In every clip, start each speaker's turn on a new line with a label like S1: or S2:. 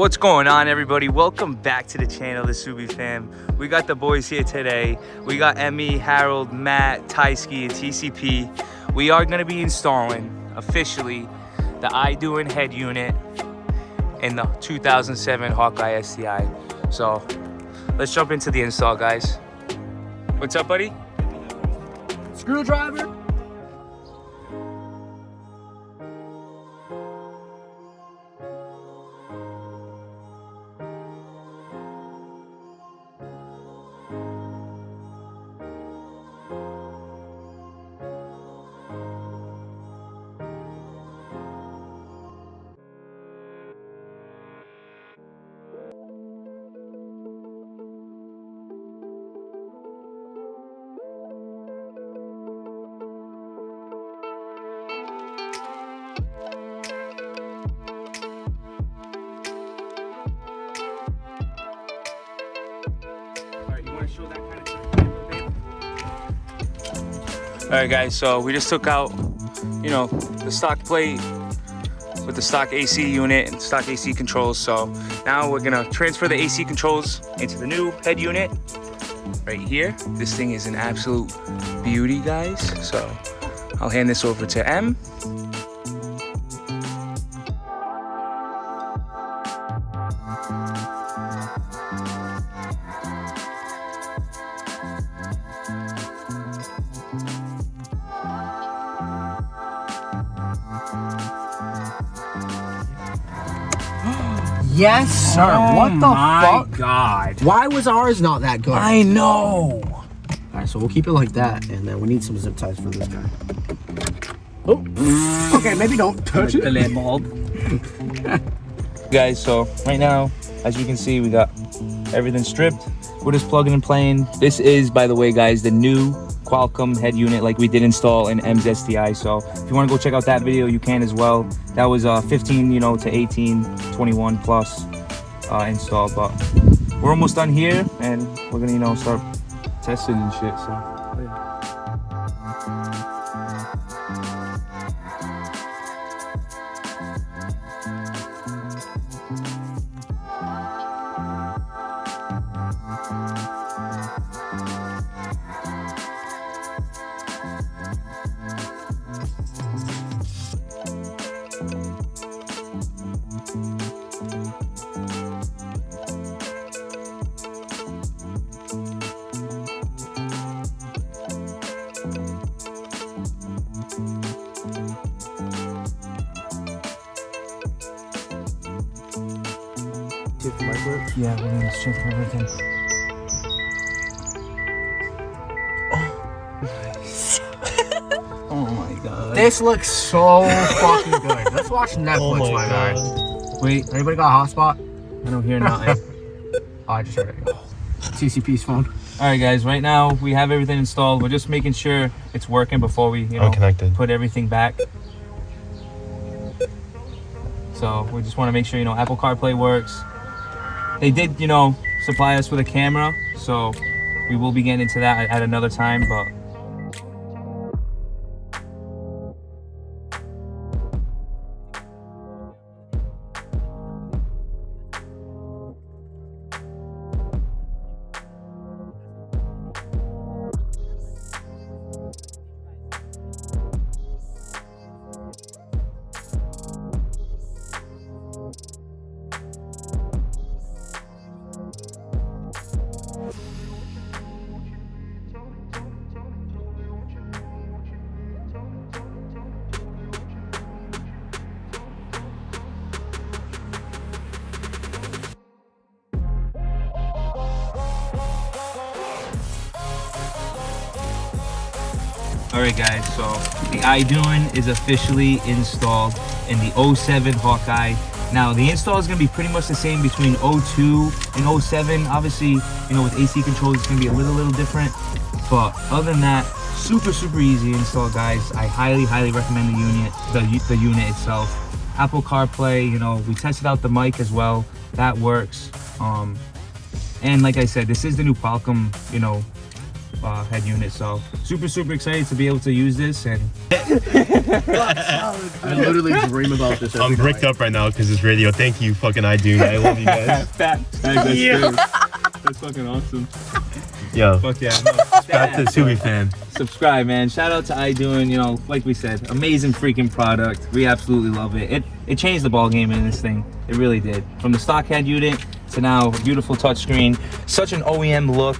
S1: What's going on, everybody? Welcome back to the channel, the Subi fam. We got the boys here today. We got Emmy, Harold, Matt, Tyski, and TCP. We are going to be installing officially the Idoing head unit in the 2007 Hawkeye STI. So let's jump into the install, guys. What's up, buddy?
S2: Screwdriver.
S1: Alright guys, so we just took out, the stock plate with the stock AC unit and stock AC controls. So now we're gonna transfer the AC controls into the new head unit right here. This thing is an absolute beauty, guys. So I'll hand this over to M.
S2: Yes, sir. What the fuck?
S1: God.
S2: Why was ours not that good?
S1: I know.
S2: All right, so we'll keep it like that, and then we need some zip ties for this guy. Oh. Okay, maybe don't touch it.
S1: The lamp bulb. Guys, so right now, as you can see, we got everything stripped. We're just plugging and playing. This is, by the way, guys, the new Qualcomm head unit like we did install in M's STI. So if you want to go check out that video, you can as well. That was 15 to 18, 21 plus install. But we're almost done here, and we're gonna start testing and shit. So yeah. Yeah, we're gonna check everything. Oh, nice. Oh my god.
S2: This looks so fucking good. Let's watch Netflix, my guy.
S1: Wait,
S2: Anybody got a hotspot?
S1: I don't hear nothing.
S2: Oh, I just heard it. TCP's phone.
S1: Alright guys, right now we have everything installed. We're just making sure it's working before we, put everything back. So we just want to make sure, Apple Carplay works. They did, supply us with a camera, so we will be getting into that at another time, but Alright guys, so the Idoing is officially installed in the 07 Hawkeye. Now the install is going to be pretty much the same between 02 and 07. Obviously, with AC controls it's going to be a little different. But other than that, super easy install, guys. I highly recommend the unit itself. Apple CarPlay, we tested out the mic as well. That works. And like I said, this is the new Qualcomm, head unit. So super excited to be able to use this. And
S2: I literally dream about this.
S3: I'm bricked up right now because it's radio. Thank you, fucking Idoing. I love you guys.
S1: That's fucking awesome.
S3: Yo,
S1: Fuck yeah.
S3: back to the Subi fam.
S1: Subscribe, man. Shout out to Idoing. You know, like we said, amazing freaking product. We absolutely love it. It changed the ball game in this thing. It really did. From the stock head unit to now a beautiful touchscreen. Such an OEM look.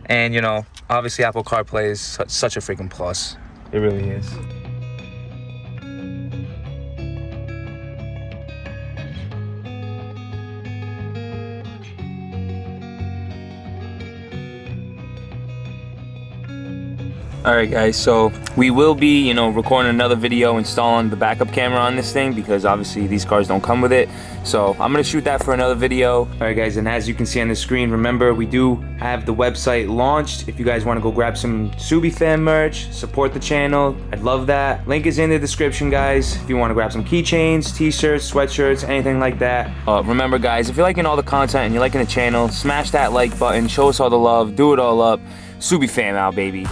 S1: And you know, obviously Apple CarPlay is such a freaking plus. It really is. Alright guys, so we will be, you know, recording another video installing the backup camera on this thing because obviously these cars don't come with it. So I'm gonna shoot that for another video. Alright guys, and as you can see on the screen, remember we do have the website launched. If you guys want to go grab some Subi fan merch, support the channel, I'd love that. Link is in the description, guys. If you want to grab some keychains, t-shirts, sweatshirts, anything like that. Remember guys, if you're liking all the content and you're liking the channel, smash that like button, show us all the love, do it all up. Subi fam out, baby.